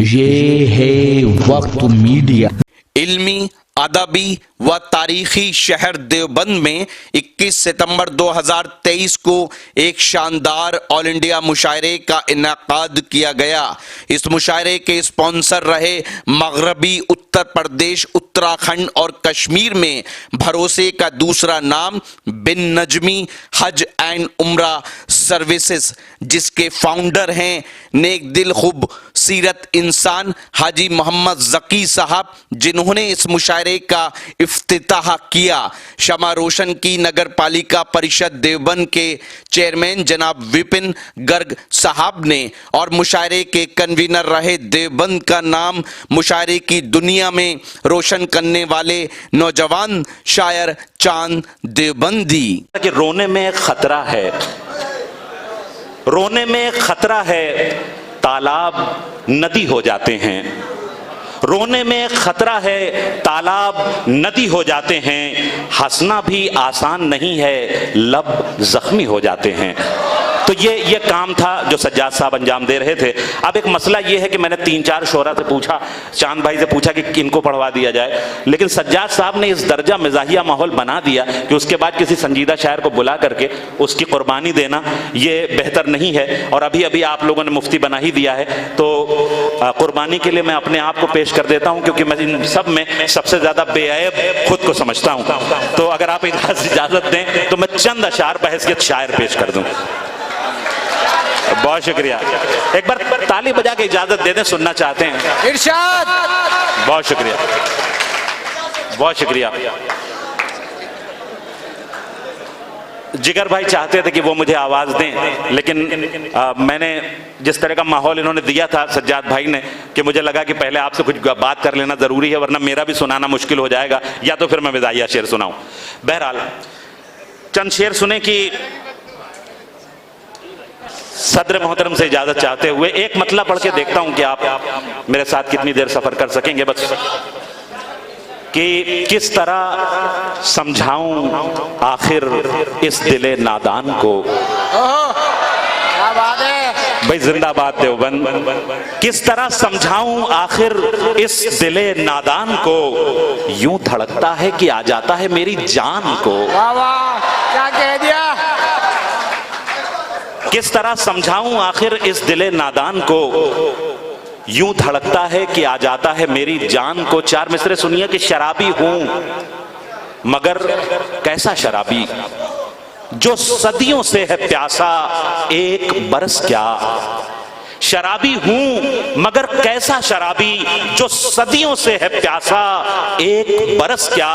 ये है वक्त मीडिया। इल्मी, अदबी व तारीखी शहर देवबंद में 21 सितंबर 2023 को एक शानदार ऑल इंडिया मुशायरे का इनेकाद किया गया। इस मुशायरे के स्पॉन्सर रहे मगरबी उत्तर प्रदेश, उत्तराखंड और कश्मीर में भरोसे का दूसरा नाम बिन नजमी हज एंड उम्रा सर्विसेज, जिसके फाउंडर हैं नेक दिल खूब सीरत इंसान हाजी मोहम्मद जकी साहब, जिन्होंने इस मुशायरे का इफ्तिताह किया। शमा रोशन की नगर पालिका परिषद देवबंद के चेयरमैन जनाब विपिन गर्ग साहब ने, और मुशायरे के कन्वीनर रहे देवबंद का नाम मुशायरे की दुनिया में रोशन करने वाले नौजवान शायर चांद देवबंदी। कि रोने में खतरा है, रोने में खतरा है, तालाब नदी हो जाते हैं। रोने में खतरा है, तालाब नदी हो जाते हैं। हंसना भी आसान नहीं है, लब जख्मी हो जाते हैं। तो ये काम था जो सज्जाद साहब अंजाम दे रहे थे। अब एक मसला ये है कि मैंने 3-4 शोरा से पूछा, चांद भाई से पूछा कि किनको पढ़वा दिया जाए, लेकिन सज्जाद साहब ने इस दर्जा मिजाहिया माहौल बना दिया कि उसके बाद किसी संजीदा शायर को बुला करके उसकी कुर्बानी देना ये बेहतर नहीं है। और अभी अभी आप लोगों ने मुफ्ती बना ही दिया है, तो कुर्बानी के लिए मैं अपने आप को पेश कर देता हूँ, क्योंकि मैं इन सब में सबसे ज्यादा बेअयब खुद को समझता हूँ। तो अगर आप इजाजत दें तो मैं चंद अशार बहैसियत शायर पेश कर दूं। बहुत शुक्रिया, एक बार ताली बजा के इजाजत दे दें, सुनना चाहते हैं इरशाद। बहुत शुक्रिया, बहुत शुक्रिया। जिगर भाई चाहते थे कि वो मुझे आवाज दें, लेकिन मैंने जिस तरह का माहौल इन्होंने दिया था सज्जाद भाई ने, कि मुझे लगा कि पहले आपसे कुछ बात कर लेना जरूरी है, वरना मेरा भी सुनाना मुश्किल हो जाएगा, या तो फिर मैं मिजाहिया शेर सुनाऊं। बहरहाल चंद शेर सुने कि सदर मोहतरम से इजाजत चाहते हुए एक मतला पढ़ के देखता हूं कि आप मेरे साथ कितनी देर सफर कर सकेंगे। बस कि किस तरह समझाऊं आखिर इस दिले नादान को। भाई जिंदाबाद देवबंद। किस तरह समझाऊं आखिर इस दिले नादान को, यूं धड़कता है कि आ जाता है मेरी जान को। क्या कह दिया। किस तरह समझाऊं आखिर इस दिले नादान को, यूं धड़कता है कि आ जाता है मेरी जान को। 4 मिसरे सुनिए कि शराबी हूं मगर कैसा शराबी, जो सदियों से है प्यासा एक बरस क्या। शराबी हूं मगर कैसा शराबी, जो सदियों से है प्यासा एक बरस क्या।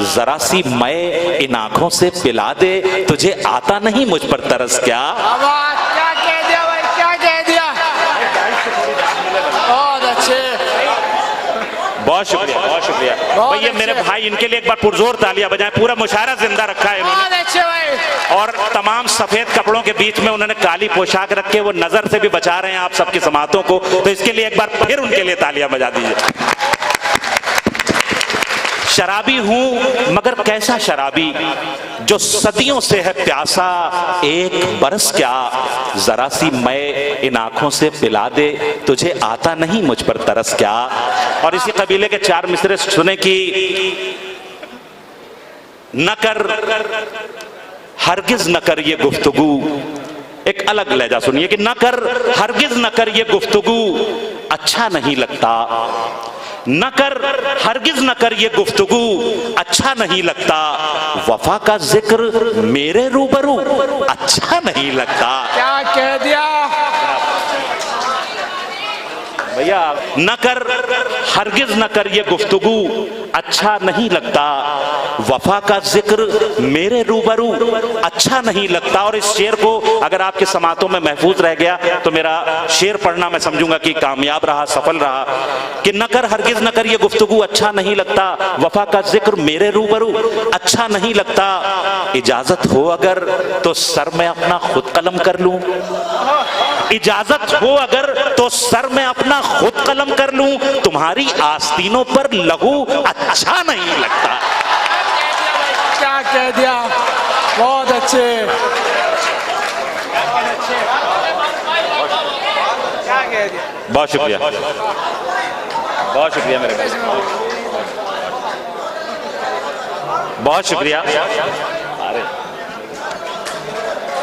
जरा सी मैं इन आंखों से पिला दे, तुझे आता नहीं मुझ पर तरस क्या। क्या कह दिया भाई, क्या कह दिया। बहुत अच्छे, बहुत शुक्रिया, बहुत शुक्रिया भाई। ये मेरे भाई, इनके लिए एक बार पुरजोर तालियां बजाएं। पूरा मुशायरा जिंदा रखा है इन्होंने। बहुत अच्छे भाई। और तमाम सफेद कपड़ों के बीच में उन्होंने काली पोशाक रख के वो नजर से भी बचा रहे हैं आप सबकी समातों को, तो इसके लिए एक बार फिर उनके लिए तालियां बजा दीजिए। शराबी हूं मगर कैसा शराबी, जो सदियों से है प्यासा एक बरस क्या। जरा सी मैं इन आंखों से पिला दे, तुझे आता नहीं मुझ पर तरस क्या। और इसी कबीले के 4 मिसरे सुने कि न कर हरगिज न कर ये गुफ्तगू। एक अलग लहजा सुनिए कि न कर हरगिज न कर ये गुफ्तगू, अच्छा नहीं लगता। न कर हरगिज न कर ये गुफ्तगू, अच्छा नहीं लगता। वफा का जिक्र मेरे रूबरू, अच्छा नहीं लगता। क्या कह दिया भैया। न कर हरगिज न कर ये गुफ्तगू, अच्छा नहीं लगता। वफा का जिक्र मेरे रूबरू, अच्छा नहीं लगता। और इस शेर को अगर आपके समातों में महफूज रह गया तो मेरा शेर पढ़ना मैं समझूंगा कि कामयाब रहा, सफल रहा। कि न कर हरगिज न कर ये गुफ्तगू, अच्छा नहीं लगता। वफा का जिक्र मेरे रूबरू, अच्छा नहीं लगता। इजाजत हो अगर तो सर में अपना खुद कलम कर लूं। इजाजत हो अगर तो सर में अपना खुद कलम कर लूं। तुम्हारी आस्तीनों पर लहू अच्छा नहीं लगता। क्या कह दिया। बहुत अच्छे, क्या कह दिया। बहुत शुक्रिया, बहुत शुक्रिया मेरे भाई, बहुत शुक्रिया।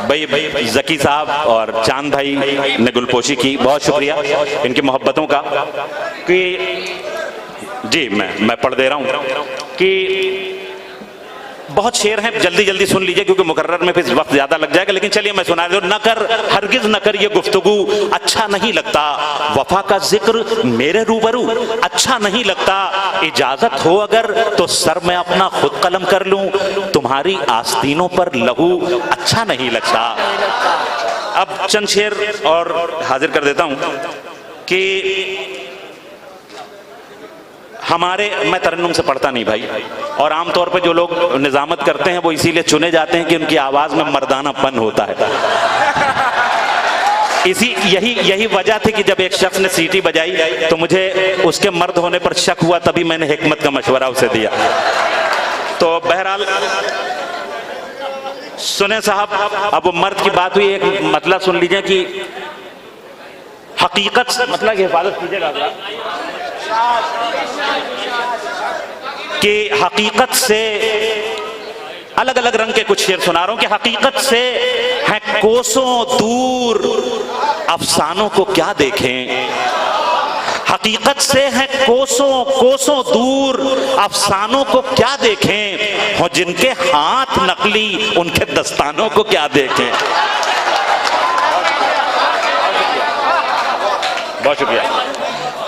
भाई जकी साहब और चांद भाई ने गुलपोशी की, बहुत शुक्रिया इनकी मोहब्बतों का। कि जी मैं पढ़ दे रहा हूं कि बहुत शेर हैं, जल्दी जल्दी सुन लीजिए क्योंकि मुकर्रर में फिर वक्त ज्यादा लग जाएगा, लेकिन चलिए मैं सुना दूं। न कर हरगिज न कर ये गुफ्तगू, अच्छा नहीं लगता वफा का जिक्र मेरे रूबरू, अच्छा नहीं लगता। इजाजत हो अगर तो सर मैं अपना खुद कलम कर लूं, तुम्हारी आस्तीनों पर लहू अच्छा नहीं लगता। अब चंद शेर और हाजिर कर देता हूं कि हमारे, मैं तरन्नुम से पढ़ता नहीं भाई, और आमतौर पे जो लोग निजामत करते हैं वो इसीलिए चुने जाते हैं कि उनकी आवाज में मर्दानापन होता है। यही वजह थी कि जब एक शख्स ने सीटी बजाई तो मुझे उसके मर्द होने पर शक हुआ, तभी मैंने हिकमत का मशवरा उसे दिया। तो बहरहाल सुने साहब, अब मर्द की बात हुई, एक मतलब सुन लीजिए कि हकीकत, मतलब की हिफाजत कीजिएगा कि हकीकत से अलग अलग रंग के कुछ शेर सुना रहा हूं कि हकीकत से है कोसों दूर अफसानों को क्या देखें, हकीकत से है कोसों कोसों दूर अफसानों को क्या देखें, हो जिनके हाथ नकली उनके दस्तानों को क्या देखें। बहुत शुक्रिया।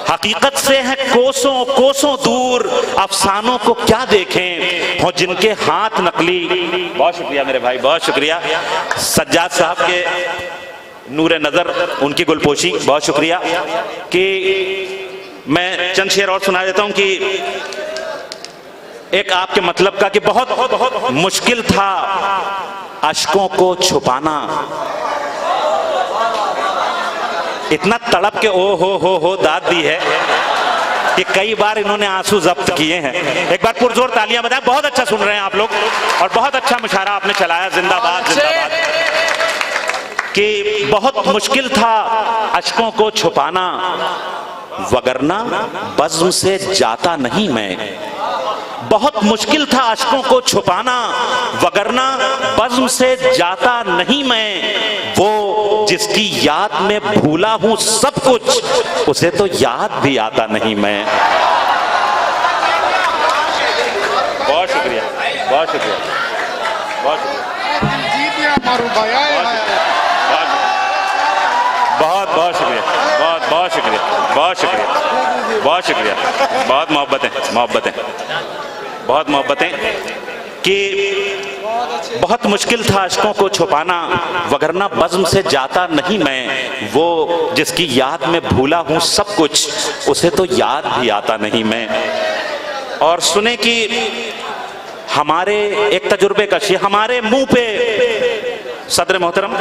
हकीकत से है कोसों कोसों दूर अफसानों को क्या देखें, हो जिनके हाथ नकली। बहुत शुक्रिया मेरे भाई, बहुत शुक्रिया। सज्जाद साहब के नूरे नजर, उनकी गुलपोशी, बहुत शुक्रिया। कि मैं चंद शेर और सुना देता हूं कि एक आपके मतलब का कि बहुत मुश्किल था अश्कों को छुपाना, इतना तड़प के ओ हो दाद दी है कि कई बार इन्होंने आंसू जब्त किए हैं। एक बार पुरजोर तालियां बजाएं। बहुत अच्छा सुन रहे हैं आप लोग और बहुत अच्छा मुशायरा आपने चलाया, जिंदाबाद जिंदाबाद। कि बहुत मुश्किल था अश्कों को छुपाना, वगरना बज़्म से जाता नहीं मैं, बहुत मुश्किल था अश्कों को छुपाना, वगरना बज़्म से जाता नहीं मैं, वो जिसकी याद में भूला हूं सब कुछ, उसे तो याद भी आता नहीं मैं। बहुत शुक्रिया, बहुत शुक्रिया, बहुत शुक्रिया, बहुत शुक्रिया, बहुत शुक्रिया, बहुत शुक्रिया, बहुत शुक्रिया। बहुत मोहब्बतें, बहुत मोहब्बतें। कि बहुत मुश्किल था अश्कों को छुपाना, वगरना बज़्म से जाता नहीं मैं, वो जिसकी याद में भूला हूं सब कुछ, उसे तो याद भी आता नहीं मैं। और सुने कि हमारे एक तजुर्बे का शेर, हमारे मुंह पे सदर मोहतरम,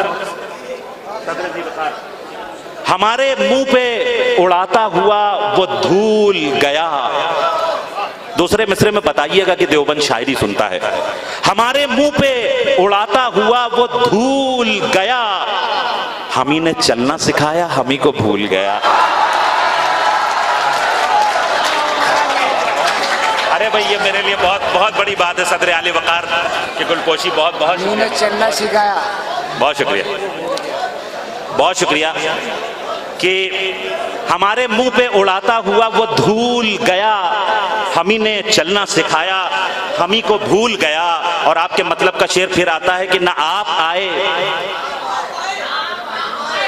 हमारे मुंह पे उड़ाता हुआ वो धूल गया। दूसरे मिसरे में बताइएगा कि देवबंद शायरी सुनता है। हमारे मुंह पे उड़ाता हुआ वो धूल गया, हम ही ने चलना सिखाया, हम ही को भूल गया। अरे भाई ये मेरे लिए बहुत बहुत बड़ी बात है, सदर आले वकार की गुलपोशी, बहुत बहुत शुक्रिया, चलना सिखाया। बहुत शुक्रिया, बहुत शुक्रिया। कि हमारे मुंह पे उड़ाता हुआ वो धूल गया, हम ही ने चलना सिखाया, हम ही को भूल गया। और आपके मतलब का शेर फिर आता है कि ना आप आए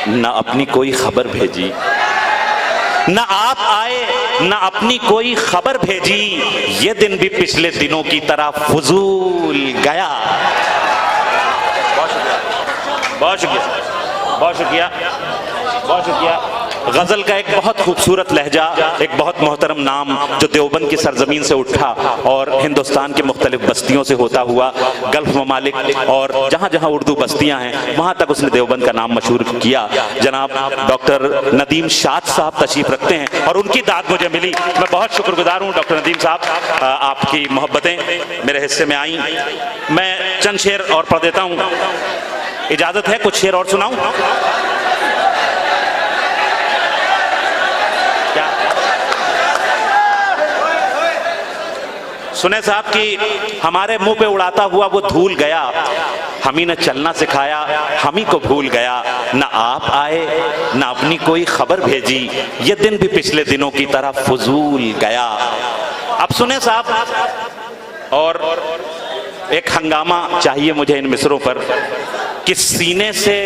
ना अपनी कोई खबर भेजी, ना आप आए ना अपनी कोई खबर भेजी, ये दिन भी पिछले दिनों की तरह फजूल गया। बहुत शुक्रिया, बहुत शुक्रिया, बहुत शुक्रिया, बहुत शुक्रिया। गजल का एक बहुत खूबसूरत लहजा, एक बहुत मोहतरम नाम जो देवबंद की सरजमीन से उठा और हिंदुस्तान के मुख्तलिफ बस्तियों से होता हुआ गल्फ ममालिक और जहाँ जहाँ उर्दू बस्तियाँ हैं वहाँ तक उसने देवबंद का नाम मशहूर किया। जनाब डॉक्टर नदीम शाद साहब तशरीफ रखते हैं और उनकी दाद मुझे मिली, मैं बहुत शुक्रगुजार हूँ डॉक्टर नदीम साहब, आपकी मोहब्बतें मेरे हिस्से में आई। मैं चंद शेर और पढ़ देता हूँ, इजाज़त है कुछ शेर और सुनाऊँ? सुने साहब कि हमारे मुंह पे उड़ाता हुआ वो धूल गया, हम ही ने चलना सिखाया, हम ही को भूल गया, ना आप आए ना अपनी कोई खबर भेजी, ये दिन भी पिछले दिनों की तरह फजूल गया। अब सुने साहब, और एक हंगामा चाहिए मुझे इन मिसरों पर कि सीने से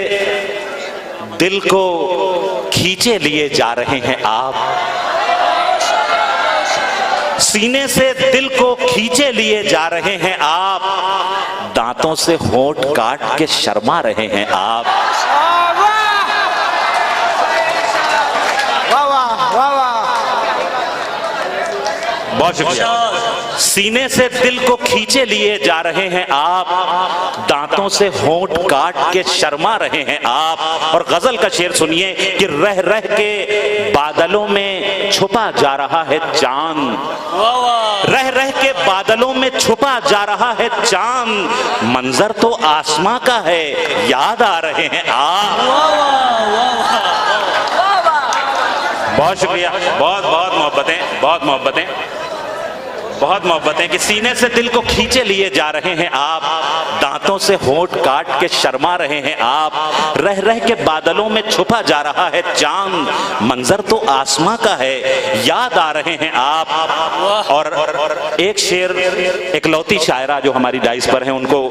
दिल को खींचे लिए जा रहे हैं आप, सीने से दिल को खींचे लिए जा रहे हैं आप, दांतों से होंठ काट के शर्मा रहे हैं आप। वाह वाह वाह वाह, बहुत शुक्रिया। सीने से दिल को खींचे लिए जा रहे हैं आप, दांतों से होंठ काट के शर्मा रहे हैं आप। और गजल का शेर सुनिए कि रह रह के बादलों में छुपा जा रहा है चांद, रह रह के बादलों में छुपा जा रहा है चांद, मंजर तो आसमां का है, याद आ रहे हैं आप। बहुत शुक्रिया, बहुत बहुत मोहब्बतें, बहुत मोहब्बतें, बहुत मोहब्बतें कि सीने से दिल को खींचे लिए जा रहे हैं आप, दांतों से होंठ काट के शर्मा रहे हैं आप, रह रह के बादलों में छुपा जा रहा है चांद, मंजर तो आसमां का है, याद आ रहे हैं आप। और एक शेर इकलौती शायरा जो हमारी डाइस पर हैं, उनको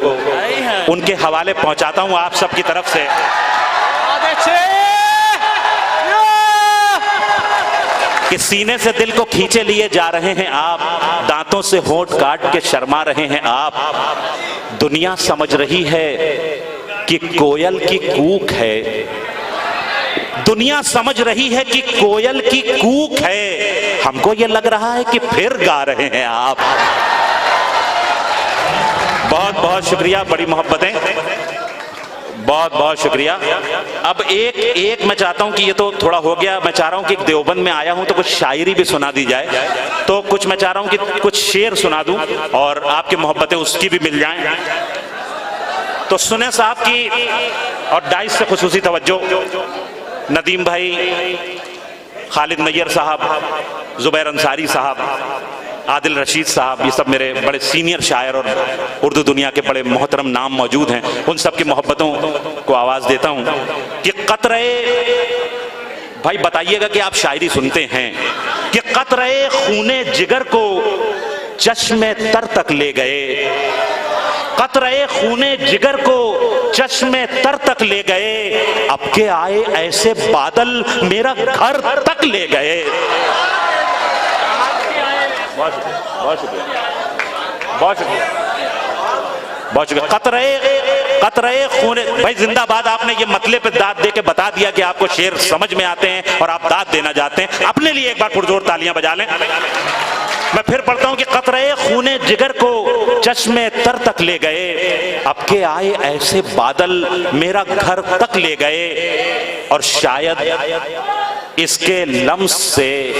उनके हवाले पहुंचाता हूं आप सबकी तरफ से। बहुत अच्छे, कि सीने से दिल को खींचे लिए जा रहे हैं आप, दांतों से होंठ काट के शर्मा रहे हैं आप। दुनिया समझ रही है कि कोयल की कूक है, दुनिया समझ रही है कि कोयल की कूक है, हमको ये लग रहा है कि फिर गा रहे हैं आप। बहुत बहुत शुक्रिया, बड़ी मोहब्बतें, बहुत बहुत शुक्रिया। अब एक मैं चाहता हूं कि ये तो थोड़ा हो गया, मैं चाह रहा हूं कि देवबंद में आया हूं तो कुछ शायरी भी सुना दी जाए, तो कुछ मैं चाह रहा हूं कि कुछ शेर सुना दूं और आपकी मोहब्बतें उसकी भी मिल जाएं। तो सुने साहब की, और डाइस से खुसूसी तवज्जो, नदीम भाई, खालिद नैयर साहब, जुबैर अंसारी साहब, आदिल रशीद साहब, ये सब मेरे बड़े सीनियर शायर और उर्दू दुनिया के बड़े मोहतरम नाम मौजूद हैं, उन सब की मोहब्बतों को आवाज देता हूं कि कतरे, भाई बताइएगा कि आप शायरी सुनते हैं, कि कतरे खूने जिगर को चश्मे तर तक ले गए, कतरे खूने जिगर को चश्मे तर तक ले गए, अब के आए ऐसे बादल मेरा घर तक ले गए। बहुत शुक्रिया, बहुत शुक्रिया, बहुत शुक्रिया, बहुत शुक्रिया। कतरे खूने, भाई जिंदाबाद, आपने ये मतले पे दाद दे के बता दिया कि आपको शेर समझ में आते हैं और आप दाद देना चाहते हैं। अपने लिए एक बार पुरजोर तालियां बजा लें। मैं फिर पढ़ता हूं कि कतरे खूने जिगर को चश्मे तर तक ले गए, अब के आए ऐसे बादल मेरा घर तक ले गए, और शायद इसके लम्स से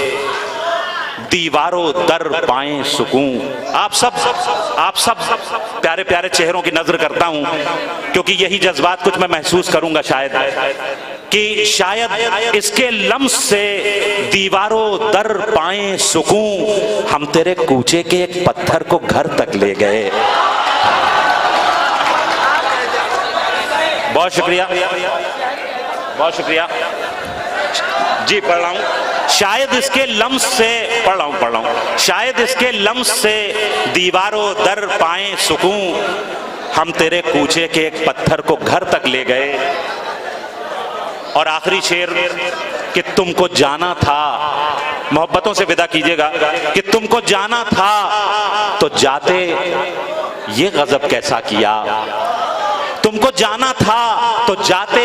दीवारों दर पाएं सुकून। आप सब प्यारे प्यारे चेहरों की नजर करता हूं, क्योंकि यही जज्बात कुछ मैं महसूस करूंगा शायद, कि शायद इसके लम्स से दीवारों दर पाएं सुकून, हम तेरे कूचे के एक पत्थर को घर तक ले गए। बहुत शुक्रिया, बहुत शुक्रिया जी। पढ़ रहा हूं, शायद इसके लम्स से, पढ़ रहा हूं, शायद इसके लम्स से दीवारों दर पाएं सुकून, हम तेरे कूचे के एक पत्थर को घर तक ले गए। और आखिरी शेर कि तुमको जाना था, मोहब्बतों से विदा कीजिएगा, कि तुमको जाना था तो जाते ये गजब कैसा किया, तुमको जाना था तो जाते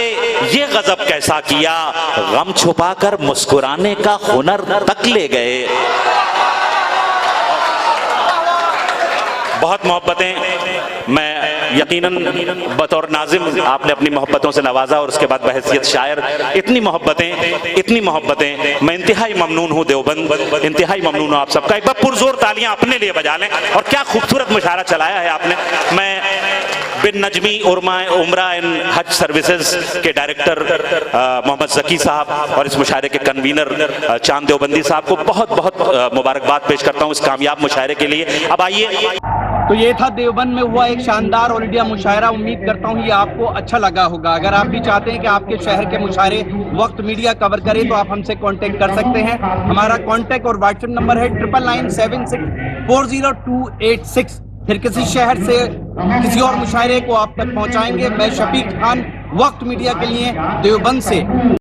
ये गजब कैसा किया, गम छुपाकर मुस्कुराने का हुनर तक ले गए। बहुत मोहब्बतें, मैं यकीनन बतौर नाजिम आपने अपनी मोहब्बतों से नवाजा, और उसके बाद बहैसियत शायर इतनी मोहब्बतें, मैं इंतहाई ममनून हूँ देवबंद, इंतहाई ममनून हूँ आप सबका। एक बार पुरजोर तालियां अपने लिए बजा लें। और क्या खूबसूरत मुशायरा चलाया है आपने। मैं बिन नजमी उमरा एंड हज सर्विसेज के डायरेक्टर मोहम्मद जकी साहब और इस मुशायरे के कन्वीनर चांद देवबंदी साहब को बहुत बहुत मुबारकबाद पेश करता हूं इस कामयाब मुशायरे के लिए। अब आइए। तो ये था देवबंद में हुआ एक शानदार ऑल इंडिया मुशायरा। उम्मीद करता हूँ ये आपको अच्छा लगा होगा। अगर आप भी चाहते हैं कि आपके शहर के मुशायरे वक्त मीडिया कवर करे तो आप हमसे कांटेक्ट कर सकते हैं। हमारा कांटेक्ट और व्हाट्सएप नंबर है 9997640286। फिर किसी शहर से किसी और मुशायरे को आप तक पहुंचाएंगे। मैं शफीक खान, वक्त मीडिया के लिए देवबंद से।